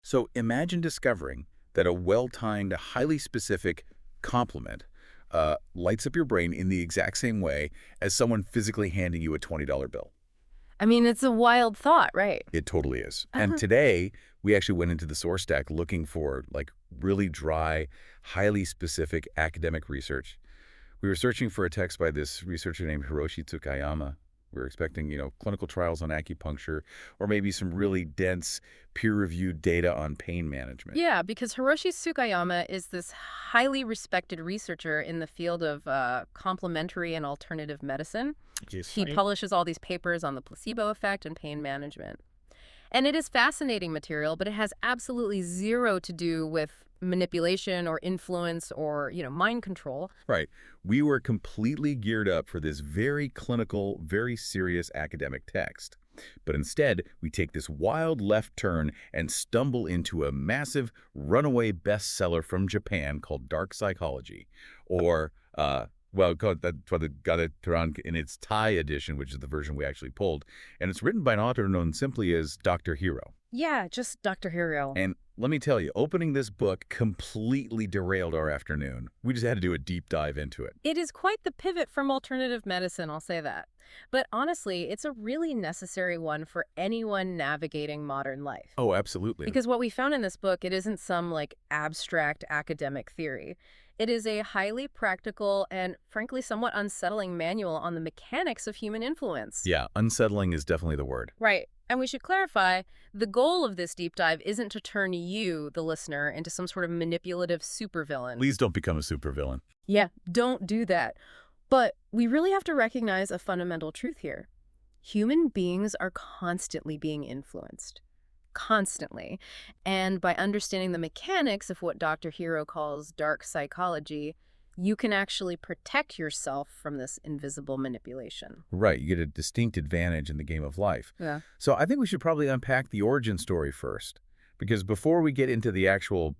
So imagine discovering that a well-timed, highly specific compliment lights up your brain in the exact same way as someone physically handing you a $20 bill. I mean, it's a wild thought, right? It totally is. And today, we actually went into the source stack looking for like really dry, highly specific academic research. We were searching for a text by this researcher named Hiroshi Tsukayama. We were expecting, clinical trials on acupuncture or maybe some really dense peer-reviewed data on pain management. Yeah, because Hiroshi Tsukayama is this highly respected researcher in the field of complementary and alternative medicine. Yes. He publishes all these papers on the placebo effect and pain management. And it is fascinating material, but it has absolutely zero to do with manipulation or influence or, mind control. Right. We were completely geared up for this very clinical, very serious academic text. But instead, we take this wild left turn and stumble into a massive runaway bestseller from Japan called Dark Psychology, or, that's what it got it around in its Thai edition, which is the version we actually pulled. And it's written by an author known simply as Dr. Hiro. Yeah, just Dr. Hiro. And let me tell you, opening this book completely derailed our afternoon. We just had to do a deep dive into it. It is quite the pivot from alternative medicine, I'll say that. But honestly, it's a really necessary one for anyone navigating modern life. Oh, absolutely. Because what we found in this book, it isn't some abstract academic theory. It is a highly practical and frankly somewhat unsettling manual on the mechanics of human influence. Yeah, unsettling is definitely the word. Right. And we should clarify, the goal of this deep dive isn't to turn you, the listener, into some sort of manipulative supervillain. Please don't become a supervillain. Yeah, don't do that. But we really have to recognize a fundamental truth here. Human beings are constantly being influenced. Constantly. And by understanding the mechanics of what Dr. Hiro calls dark psychology, you can actually protect yourself from this invisible manipulation. Right. You get a distinct advantage in the game of life. Yeah. So I think we should probably unpack the origin story first. Because before we get into the actual,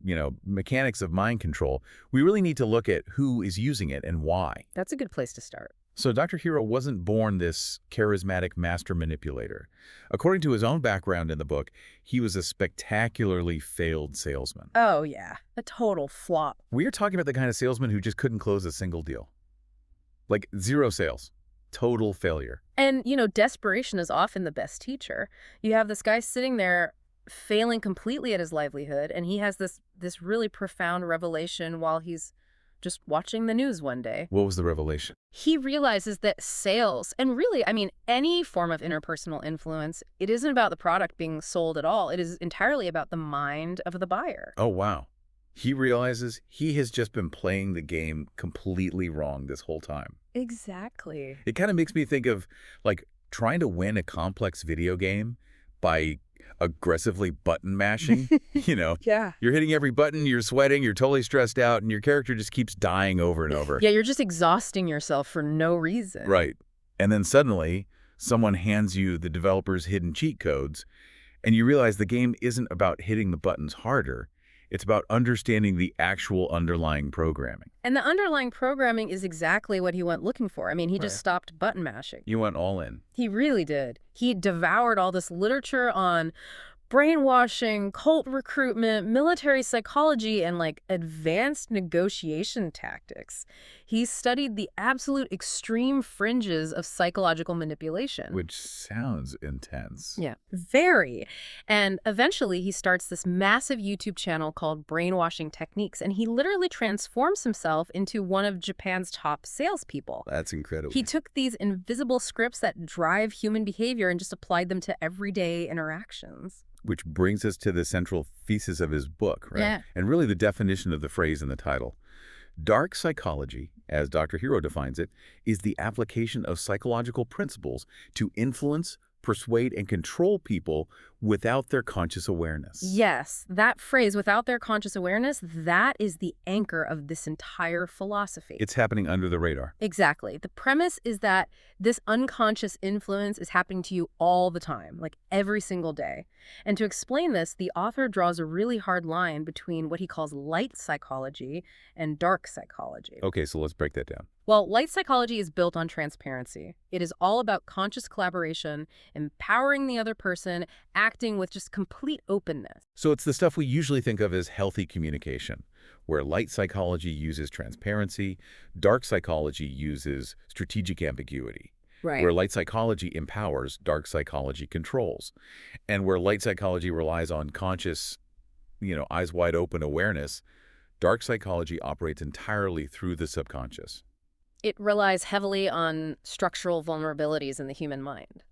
mechanics of mind control, we really need to look at who is using it and why. That's a good place to start. So Dr. Hiro wasn't born this charismatic master manipulator. According to his own background in the book, he was a spectacularly failed salesman. Oh, yeah. A total flop. We are talking about the kind of salesman who just couldn't close a single deal. Like 0 sales. Total failure. And, desperation is often the best teacher. You have this guy sitting there failing completely at his livelihood, and he has this really profound revelation while he's just watching the news one day. What was the revelation? He realizes that sales, and really, any form of interpersonal influence, it isn't about the product being sold at all. It is entirely about the mind of the buyer. Oh, wow. He realizes he has just been playing the game completely wrong this whole time. Exactly. It kind of makes me think of, trying to win a complex video game by aggressively button mashing. Yeah. You're hitting every button, you're sweating, you're totally stressed out, and your character just keeps dying over and over. Yeah, you're just exhausting yourself for no reason. Right. And then suddenly, someone hands you the developer's hidden cheat codes, and you realize the game isn't about hitting the buttons harder. It's about understanding the actual underlying programming. And the underlying programming is exactly what he went looking for. He just stopped button mashing. You went all in. He really did. He devoured all this literature on brainwashing, cult recruitment, military psychology, and advanced negotiation tactics. He studied the absolute extreme fringes of psychological manipulation. Which sounds intense. Yeah, very. And eventually he starts this massive YouTube channel called Brainwashing Techniques, and he literally transforms himself into one of Japan's top salespeople. That's incredible. He took these invisible scripts that drive human behavior and just applied them to everyday interactions. Which brings us to the central thesis of his book, right? Yeah. And really the definition of the phrase in the title. Dark psychology, as Dr. Hiro defines it, is the application of psychological principles to influence, persuade, and control people without their conscious awareness. Yes, that phrase, without their conscious awareness, that is the anchor of this entire philosophy. It's happening under the radar. Exactly. The premise is that this unconscious influence is happening to you all the time, every single day. And to explain this, the author draws a really hard line between what he calls light psychology and dark psychology. Okay, so let's break that down. Well, light psychology is built on transparency. It is all about conscious collaboration, empowering the other person, acting acting with just complete openness. So it's the stuff we usually think of as healthy communication, where light psychology uses transparency, dark psychology uses strategic ambiguity. Right. Where light psychology empowers, dark psychology controls. And where light psychology relies on conscious, eyes wide open awareness, dark psychology operates entirely through the subconscious. It relies heavily on structural vulnerabilities in the human mind.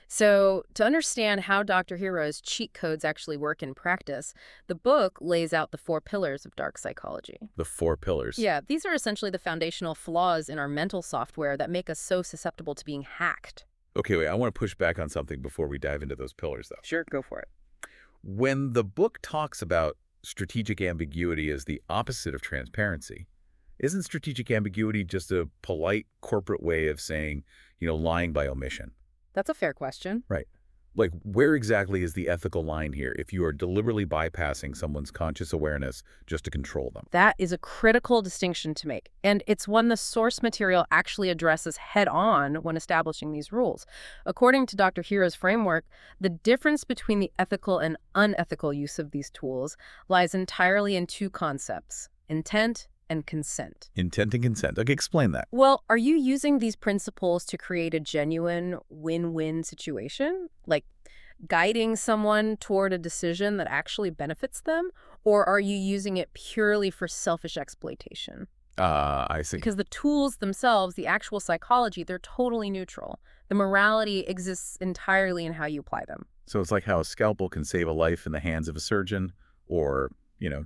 So, to understand how Dr. Hiro's cheat codes actually work in practice, the book lays out the 4 pillars of dark psychology. The 4 pillars. Yeah, these are essentially the foundational flaws in our mental software that make us so susceptible to being hacked. Okay, wait, I want to push back on something before we dive into those pillars, though. Sure, go for it. When the book talks about strategic ambiguity as the opposite of transparency, isn't strategic ambiguity just a polite corporate way of saying, lying by omission? That's a fair question. Right. Like, where exactly is the ethical line here if you are deliberately bypassing someone's conscious awareness just to control them? That is a critical distinction to make, and it's one the source material actually addresses head-on when establishing these rules. According to Dr. Hiro's framework, the difference between the ethical and unethical use of these tools lies entirely in 2 concepts: intent and consent. Intent and consent. Okay, explain that. Well, are you using these principles to create a genuine win-win situation? Like guiding someone toward a decision that actually benefits them? Or are you using it purely for selfish exploitation? I see. Because the tools themselves, the actual psychology, they're totally neutral. The morality exists entirely in how you apply them. So it's like how a scalpel can save a life in the hands of a surgeon or,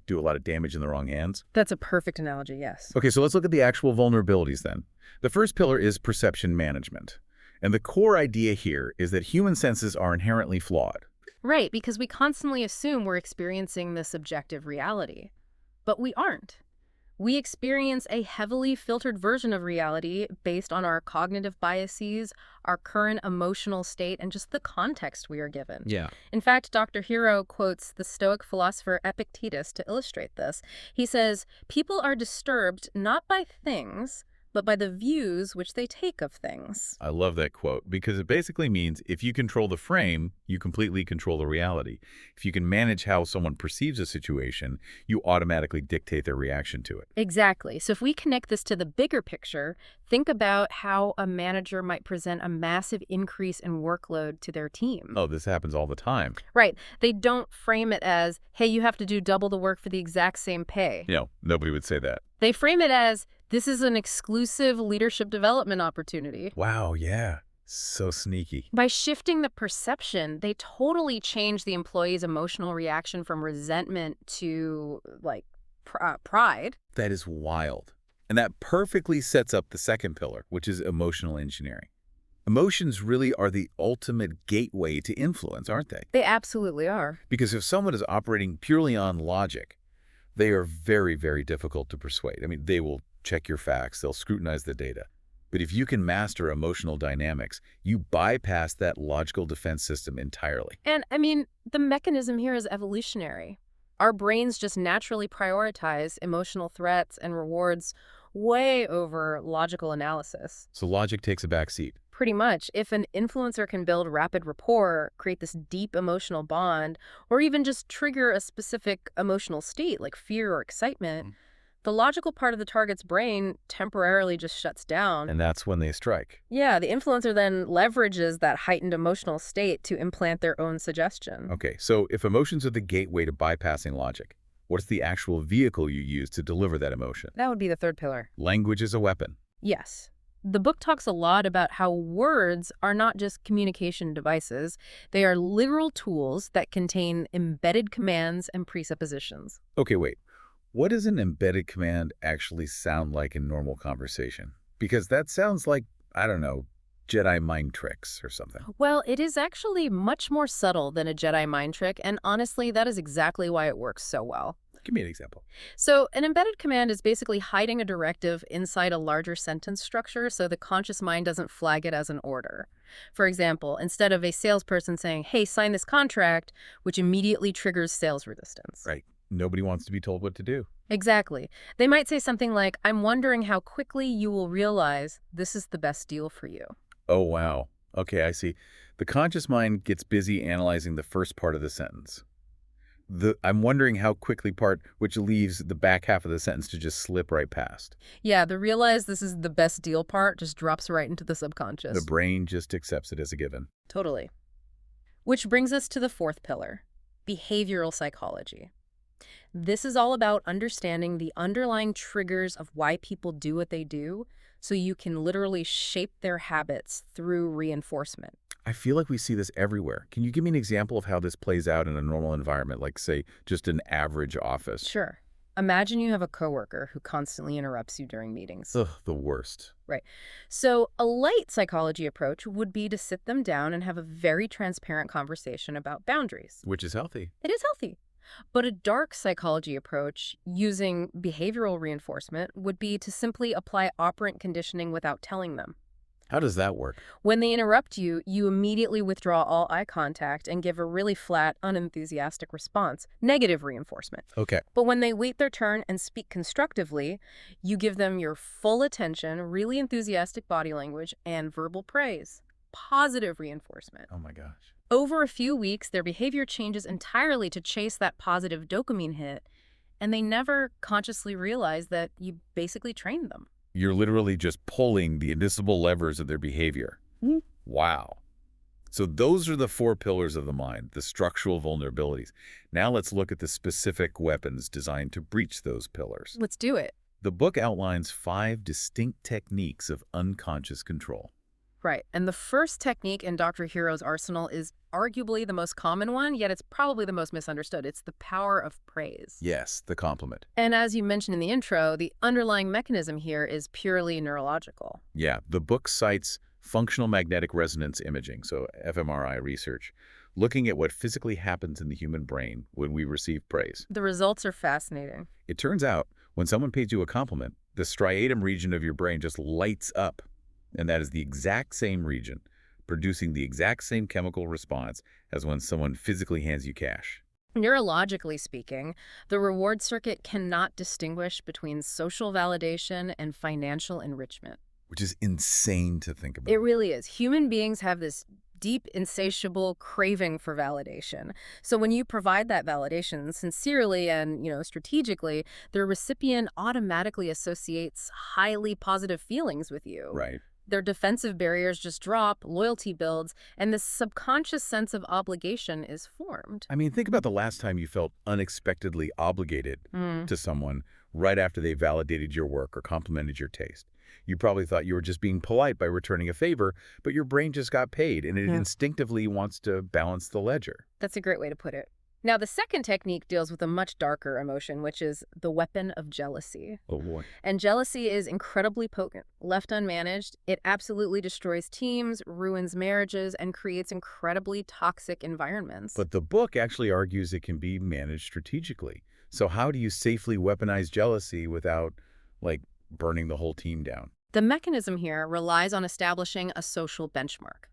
do a lot of damage in the wrong hands. That's a perfect analogy, yes. Okay, so let's look at the actual vulnerabilities then. The first pillar is perception management. And the core idea here is that human senses are inherently flawed. Right, because we constantly assume we're experiencing this objective reality. But we aren't. We experience a heavily filtered version of reality based on our cognitive biases, our current emotional state, and just the context we are given. Yeah. In fact, Dr. Hiro quotes the Stoic philosopher Epictetus to illustrate this. He says, "People are disturbed not by things, but by the views which they take of things." I love that quote because it basically means if you control the frame, you completely control the reality. If you can manage how someone perceives a situation, you automatically dictate their reaction to it. Exactly. So if we connect this to the bigger picture, think about how a manager might present a massive increase in workload to their team. Oh, this happens all the time. Right. They don't frame it as, hey, you have to do double the work for the exact same pay. Nobody would say that. They frame it as, this is an exclusive leadership development opportunity. Wow, yeah. So sneaky. By shifting the perception, they totally change the employee's emotional reaction from resentment to, pride. That is wild. And that perfectly sets up the second pillar, which is emotional engineering. Emotions really are the ultimate gateway to influence, aren't they? They absolutely are. Because if someone is operating purely on logic, they are very, very difficult to persuade. I mean, they will check your facts, they'll scrutinize the data. But if you can master emotional dynamics, you bypass that logical defense system entirely. And, the mechanism here is evolutionary. Our brains just naturally prioritize emotional threats and rewards way over logical analysis. So logic takes a back seat. Pretty much. If an influencer can build rapid rapport, create this deep emotional bond, or even just trigger a specific emotional state like fear or excitement, the logical part of the target's brain temporarily just shuts down. And that's when they strike. Yeah, the influencer then leverages that heightened emotional state to implant their own suggestion. Okay, so if emotions are the gateway to bypassing logic, what's the actual vehicle you use to deliver that emotion? That would be the third pillar. Language is a weapon. Yes. The book talks a lot about how words are not just communication devices. They are literal tools that contain embedded commands and presuppositions. Okay, wait. What does an embedded command actually sound like in normal conversation? Because that sounds like, I don't know, Jedi mind tricks or something. Well, it is actually much more subtle than a Jedi mind trick, and honestly, that is exactly why it works so well. Give me an example. So an embedded command is basically hiding a directive inside a larger sentence structure so the conscious mind doesn't flag it as an order. For example, instead of a salesperson saying, hey, sign this contract, which immediately triggers sales resistance. Right. Nobody wants to be told what to do. Exactly. They might say something like, I'm wondering how quickly you will realize this is the best deal for you. Oh, wow. Okay, I see. The conscious mind gets busy analyzing the first part of the sentence. I'm wondering how quickly part, which leaves the back half of the sentence to just slip right past. Yeah, the realize this is the best deal part just drops right into the The subconscious. brain just accepts it as a given. Totally. Which brings us to the fourth pillar, behavioral psychology. This is all about understanding the underlying triggers of why people do what they do, so you can literally shape their habits through reinforcement. I feel like we see this everywhere. Can you give me an example of how this plays out in a normal environment, like, say, just an average office? Sure. Imagine you have a coworker who constantly interrupts you during meetings. Ugh, the worst. Right. So a light psychology approach would be to sit them down and have a very transparent conversation about boundaries. Which is healthy. It is healthy. But a dark psychology approach using behavioral reinforcement would be to simply apply operant conditioning without telling them. How does that work? When they interrupt you, you immediately withdraw all eye contact and give a really flat, unenthusiastic response, negative reinforcement. Okay. But when they wait their turn and speak constructively, you give them your full attention, really enthusiastic body language, and verbal praise, positive reinforcement. Oh my gosh. Over a few weeks, their behavior changes entirely to chase that positive dopamine hit, and they never consciously realize that you basically trained them. You're literally just pulling the invisible levers of their behavior. Mhm. Wow. So those are the four pillars of the mind, the structural vulnerabilities. Now let's look at the specific weapons designed to breach those pillars. Let's do it. The book outlines 5 distinct techniques of unconscious control. Right. And the first technique in Dr. Hero's arsenal is arguably the most common one, yet it's probably the most misunderstood. It's the power of praise. Yes, the compliment. And as you mentioned in the intro, the underlying mechanism here is purely neurological. Yeah, the book cites functional magnetic resonance imaging, so fMRI research, looking at what physically happens in the human brain when we receive praise. The results are fascinating. It turns out, when someone pays you a compliment, the striatum region of your brain just lights up. And that is the exact same region, producing the exact same chemical response as when someone physically hands you cash. Neurologically speaking, the reward circuit cannot distinguish between social validation and financial enrichment. Which is insane to think about. It really is. Human beings have this deep, insatiable craving for validation. So when you provide that validation sincerely and, strategically, the recipient automatically associates highly positive feelings with you. Right. Their defensive barriers just drop, loyalty builds, and this subconscious sense of obligation is formed. I mean, think about the last time you felt unexpectedly obligated to someone right after they validated your work or complimented your taste. You probably thought you were just being polite by returning a favor, but your brain just got paid, and it instinctively wants to balance the ledger. That's a great way to put it. Now, the second technique deals with a much darker emotion, which is the weapon of jealousy. Oh, boy. And jealousy is incredibly potent. Left unmanaged, it absolutely destroys teams, ruins marriages, and creates incredibly toxic environments. But the book actually argues it can be managed strategically. So how do you safely weaponize jealousy without, burning the whole team down? The mechanism here relies on establishing a social benchmark.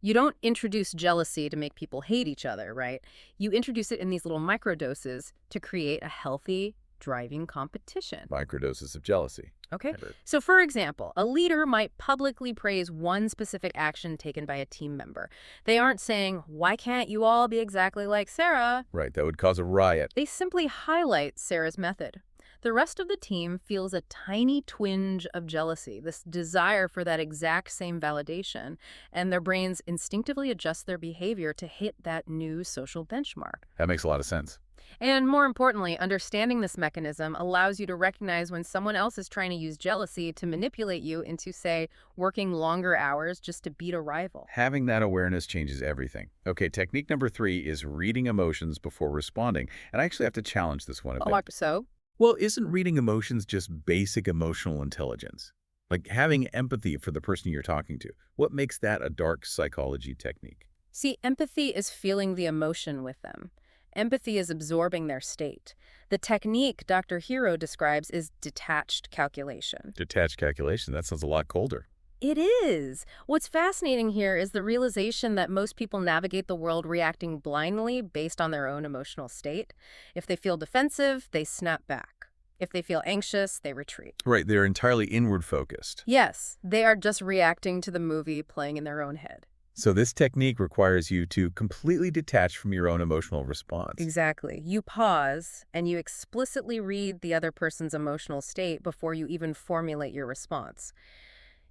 You don't introduce jealousy to make people hate each other, right? You introduce it in these little microdoses to create a healthy, driving competition. Microdoses of jealousy. Okay? So for example, a leader might publicly praise one specific action taken by a team member. They aren't saying, "Why can't you all be exactly like Sarah?" Right, that would cause a riot. They simply highlight Sarah's method. The rest of the team feels a tiny twinge of jealousy, this desire for that exact same validation, and their brains instinctively adjust their behavior to hit that new social benchmark. That makes a lot of sense. And more importantly, understanding this mechanism allows you to recognize when someone else is trying to use jealousy to manipulate you into, say, working longer hours just to beat a rival. Having that awareness changes everything. Okay, technique number 3 is reading emotions before responding. And I actually have to challenge this one a bit. So? Well, isn't reading emotions just basic emotional intelligence? Like having empathy for the person you're talking to. What makes that a dark psychology technique? See, empathy is feeling the emotion with them. Empathy is absorbing their state. The technique Dr. Hiro describes is detached calculation. Detached calculation, that sounds a lot colder. It is. What's fascinating here is the realization that most people navigate the world reacting blindly based on their own emotional state. If they feel defensive, they snap back. If they feel anxious, they retreat. Right, they're entirely inward-focused. Yes, they are just reacting to the movie playing in their own head. So this technique requires you to completely detach from your own emotional response. Exactly. You pause and you explicitly read the other person's emotional state before you even formulate your response.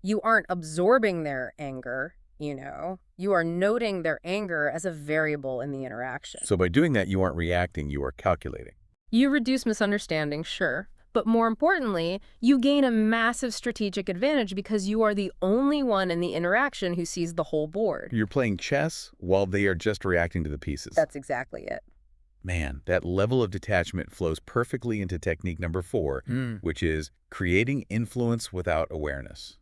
You aren't absorbing their anger, you are noting their anger as a variable in the interaction. So by doing that, you aren't reacting, you are calculating. You reduce misunderstanding, sure, but more importantly, you gain a massive strategic advantage because you are the only one in the interaction who sees the whole board. You're playing chess while they are just reacting to the pieces. That's exactly it. Man, that level of detachment flows perfectly into technique number 4, which is creating influence without awareness.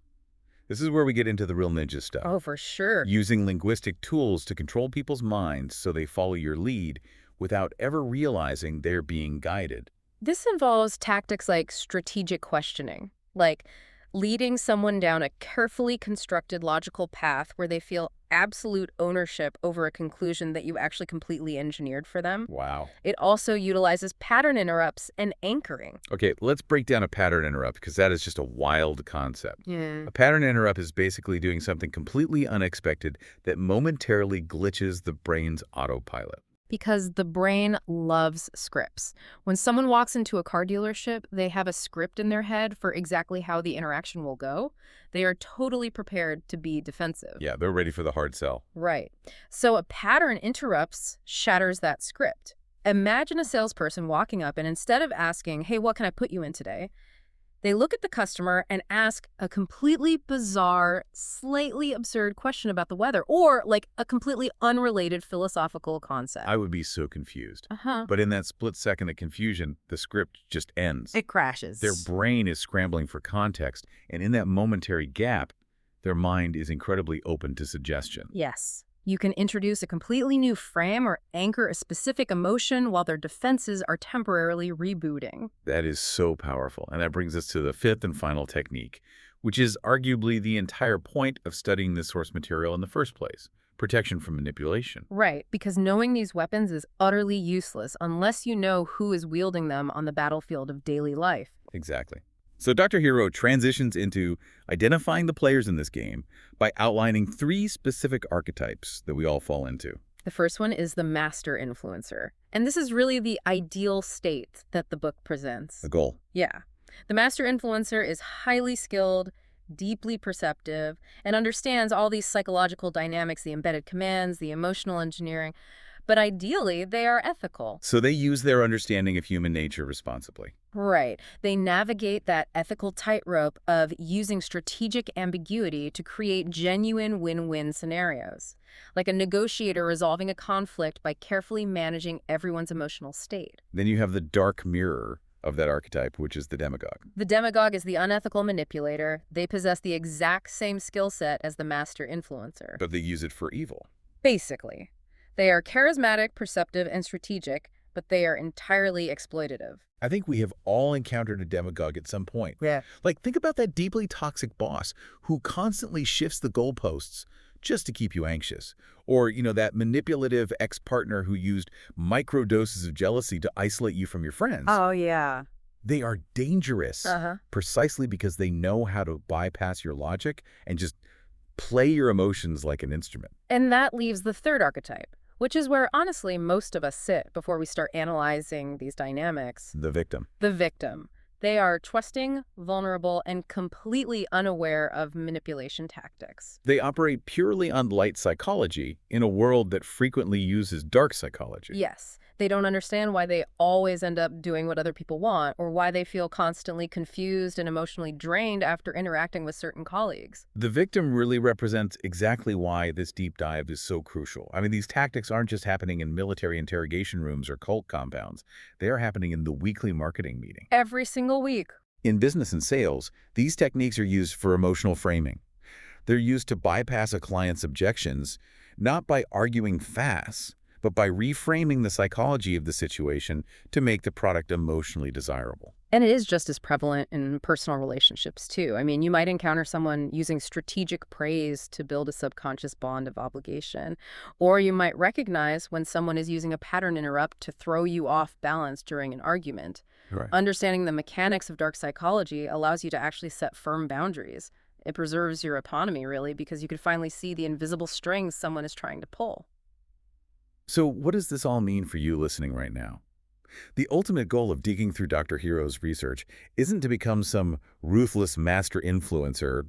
This is where we get into the real ninja stuff. Oh, for sure. Using linguistic tools to control people's minds so they follow your lead without ever realizing they're being guided. This involves tactics like strategic questioning, like leading someone down a carefully constructed logical path where they feel absolute ownership over a conclusion that you actually completely engineered for them. Wow. It also utilizes pattern interrupts and anchoring. Okay, let's break down a pattern interrupt because that is just a wild concept. Yeah. A pattern interrupt is basically doing something completely unexpected that momentarily glitches the brain's autopilot. Because the brain loves scripts. When someone walks into a car dealership, they have a script in their head for exactly how the interaction will go. They are totally prepared to be defensive. Yeah, they're ready for the hard sell. Right. So a pattern interrupts, shatters that script. Imagine a salesperson walking up and instead of asking, hey, what can I put you in today? They look at the customer and ask a completely bizarre, slightly absurd question about the weather, or like a completely unrelated philosophical concept. I would be so confused. Uh-huh. But in that split second of confusion, the script just ends. It crashes. Their brain is scrambling for context, and in that momentary gap, their mind is incredibly open to suggestion. Yes. You can introduce a completely new frame or anchor a specific emotion while their defenses are temporarily rebooting. That is so powerful. And that brings us to the 5th and final technique, which is arguably the entire point of studying this source material in the first place: protection from manipulation. Right, because knowing these weapons is utterly useless unless you know who is wielding them on the battlefield of daily life. Exactly. So Dr. Hiro transitions into identifying the players in this game by outlining 3 specific archetypes that we all fall into. The first one is the master influencer. And this is really the ideal state that the book presents. The goal. Yeah. The master influencer is highly skilled, deeply perceptive, and understands all these psychological dynamics, the embedded commands, the emotional engineering. But ideally, they are ethical. So they use their understanding of human nature responsibly. Right. They navigate that ethical tightrope of using strategic ambiguity to create genuine win-win scenarios, like a negotiator resolving a conflict by carefully managing everyone's emotional state. Then you have the dark mirror of that archetype, which is the demagogue. The demagogue is the unethical manipulator. They possess the exact same skill set as the master influencer. But they use it for evil. Basically. They are charismatic, perceptive, and strategic, but they are entirely exploitative. I think we have all encountered a demagogue at some point. Yeah. Like, think about that deeply toxic boss who constantly shifts the goalposts just to keep you anxious. Or, that manipulative ex-partner who used micro doses of jealousy to isolate you from your friends. Oh, yeah. They are dangerous precisely because they know how to bypass your logic and just play your emotions like an instrument. And that leaves the third archetype, which is where, honestly, most of us sit before we start analyzing these dynamics. The victim. The victim. They are trusting, vulnerable, and completely unaware of manipulation tactics. They operate purely on light psychology in a world that frequently uses dark psychology. Yes. They don't understand why they always end up doing what other people want, or why they feel constantly confused and emotionally drained after interacting with certain colleagues. The victim really represents exactly why this deep dive is so crucial. I mean, these tactics aren't just happening in military interrogation rooms or cult compounds. They are happening in the weekly marketing meeting. Every single week. In business and sales, these techniques are used for emotional framing. They're used to bypass a client's objections, not by arguing facts, but by reframing the psychology of the situation to make the product emotionally desirable. And it is just as prevalent in personal relationships, too. I mean, you might encounter someone using strategic praise to build a subconscious bond of obligation. Or you might recognize when someone is using a pattern interrupt to throw you off balance during an argument. Right. Understanding the mechanics of dark psychology allows you to actually set firm boundaries. It preserves your autonomy, really, because you can finally see the invisible strings someone is trying to pull. So what does this all mean for you listening right now? The ultimate goal of digging through Dr. Hiro's research isn't to become some ruthless master influencer,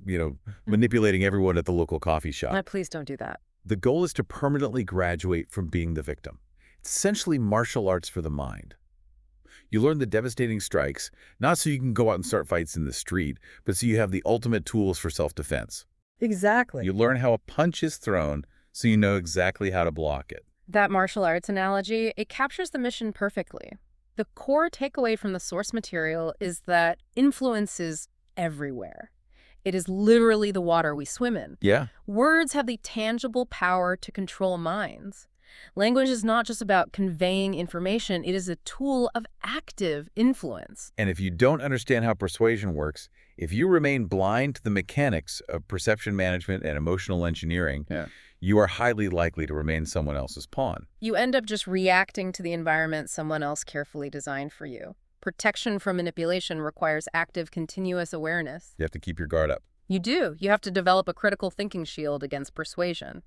manipulating everyone at the local coffee shop. Please don't do that. The goal is to permanently graduate from being the victim. It's essentially martial arts for the mind. You learn the devastating strikes, not so you can go out and start fights in the street, but so you have the ultimate tools for self-defense. Exactly. You learn how a punch is thrown, so you know exactly how to block it. That martial arts analogy, it captures the mission perfectly. The core takeaway from the source material is that influence is everywhere. It is literally the water we swim in. Yeah. Words have the tangible power to control minds. Language is not just about conveying information, it is a tool of active influence. And if you don't understand how persuasion works, if you remain blind to the mechanics of perception management and emotional engineering, you are highly likely to remain someone else's pawn. You end up just reacting to the environment someone else carefully designed for you. Protection from manipulation requires active, continuous awareness. You have to keep your guard up. You do. You have to develop a critical thinking shield against persuasion.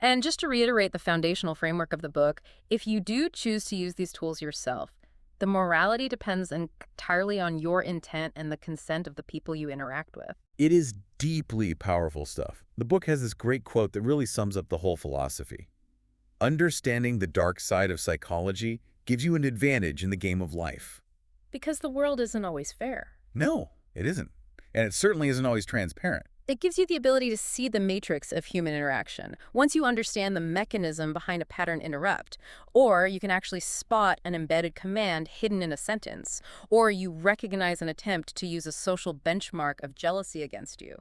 And just to reiterate the foundational framework of the book, if you do choose to use these tools yourself, the morality depends entirely on your intent and the consent of the people you interact with. It is deeply powerful stuff. The book has this great quote that really sums up the whole philosophy. Understanding the dark side of psychology gives you an advantage in the game of life. Because the world isn't always fair. No, it isn't. And it certainly isn't always transparent. It gives you the ability to see the matrix of human interaction once you understand the mechanism behind a pattern interrupt. Or you can actually spot an embedded command hidden in a sentence. Or you recognize an attempt to use a social benchmark of jealousy against you.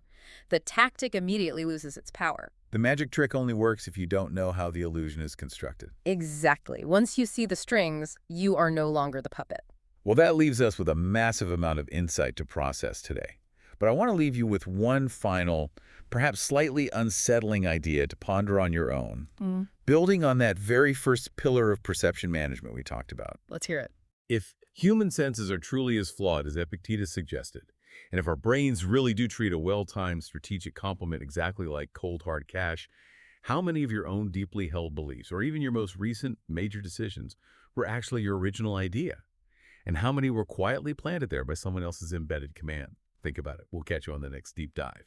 The tactic immediately loses its power. The magic trick only works if you don't know how the illusion is constructed. Exactly. Once you see the strings, you are no longer the puppet. Well, that leaves us with a massive amount of insight to process today. But I want to leave you with one final, perhaps slightly unsettling idea to ponder on your own, building on that very first pillar of perception management we talked about. Let's hear it. If human senses are truly as flawed as Epictetus suggested, and if our brains really do treat a well-timed strategic compliment exactly like cold hard cash, how many of your own deeply held beliefs, or even your most recent major decisions, were actually your original idea? And how many were quietly planted there by someone else's embedded command? Think about it. We'll catch you on the next deep dive.